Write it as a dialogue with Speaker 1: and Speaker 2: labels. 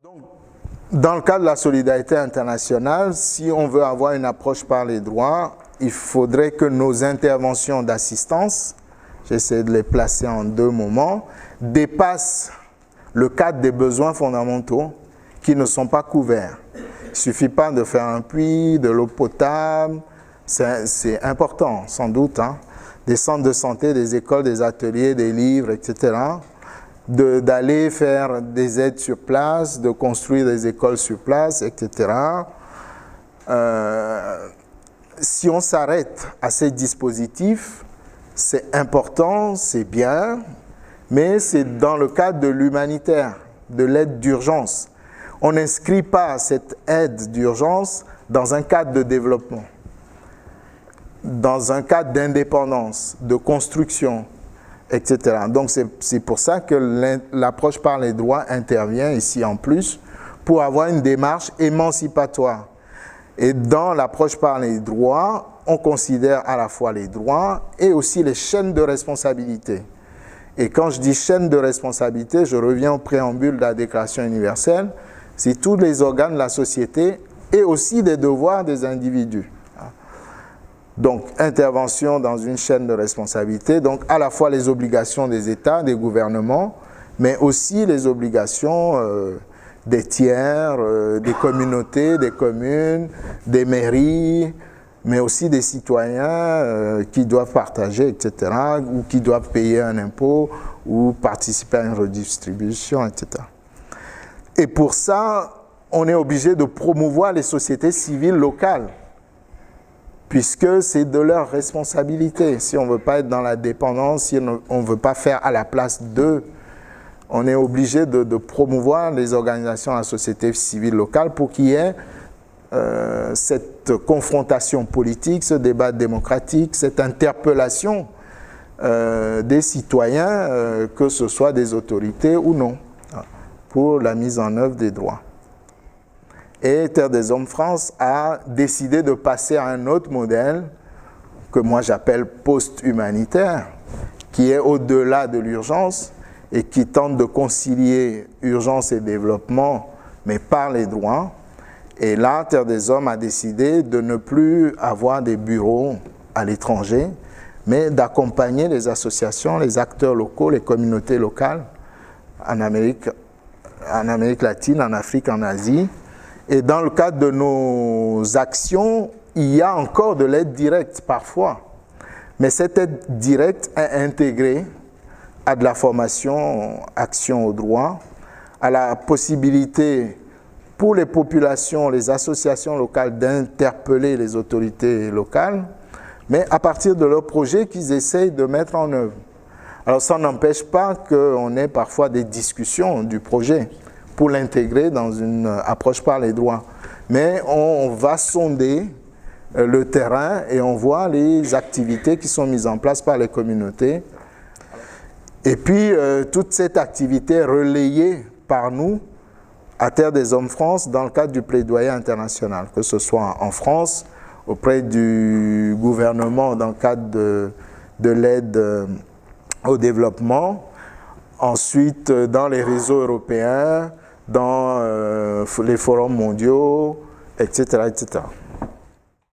Speaker 1: Donc, dans le cadre de la solidarité internationale, si on veut avoir une approche par les droits, il faudrait que nos interventions d'assistance, j'essaie de les placer en deux moments, dépassent le cadre des besoins fondamentaux qui ne sont pas couverts. Il ne suffit pas de faire un puits, de l'eau potable, c'est important sans doute, hein, des centres de santé, des écoles, des ateliers, des livres, etc., d'aller faire des aides sur place, de construire des écoles sur place, etc. Si on s'arrête à ces dispositifs, c'est important, c'est bien, mais c'est dans le cadre de l'humanitaire, de l'aide d'urgence. On n'inscrit pas cette aide d'urgence dans un cadre de développement, dans un cadre d'indépendance, de construction, etc. Donc c'est pour ça que l'approche par les droits intervient ici en plus, pour avoir une démarche émancipatoire. Et dans l'approche par les droits, on considère à la fois les droits et aussi les chaînes de responsabilité. Et quand je dis chaîne de responsabilité, je reviens au préambule de la Déclaration universelle, c'est tous les organes de la société et aussi des devoirs des individus. Donc, intervention dans une chaîne de responsabilité, donc à la fois les obligations des États, des gouvernements, mais aussi les obligations des tiers, des communautés, des communes, des mairies, mais aussi des citoyens qui doivent partager, etc., ou qui doivent payer un impôt, ou participer à une redistribution, etc. Et pour ça, on est obligé de promouvoir les sociétés civiles locales, puisque c'est de leur responsabilité. Si on ne veut pas être dans la dépendance, si on ne veut pas faire à la place d'eux, on est obligé de promouvoir les organisations de la société civile locale pour qu'il y ait cette confrontation politique, ce débat démocratique, cette interpellation des citoyens, que ce soit des autorités ou non, pour la mise en œuvre des droits. Et Terre des Hommes France a décidé de passer à un autre modèle que moi j'appelle post-humanitaire, qui est au-delà de l'urgence et qui tente de concilier urgence et développement, mais par les droits. Et là, Terre des Hommes a décidé de ne plus avoir des bureaux à l'étranger, mais d'accompagner les associations, les acteurs locaux, les communautés locales en Amérique latine, en Afrique, en Asie. Et dans le cadre de nos actions, il y a encore de l'aide directe parfois. Mais cette aide directe est intégrée à de la formation, action au droit, à la possibilité pour les populations, les associations locales d'interpeller les autorités locales, mais à partir de leurs projets qu'ils essayent de mettre en œuvre. Alors ça n'empêche pas qu'on ait parfois des discussions du projet pour l'intégrer dans une approche par les droits. Mais on va sonder le terrain et on voit les activités qui sont mises en place par les communautés. Et puis, toute cette activité est relayée par nous à Terre des Hommes France dans le cadre du plaidoyer international, que ce soit en France, auprès du gouvernement dans le cadre de l'aide au développement, ensuite dans les réseaux européens, dans les forums mondiaux, etc., etc.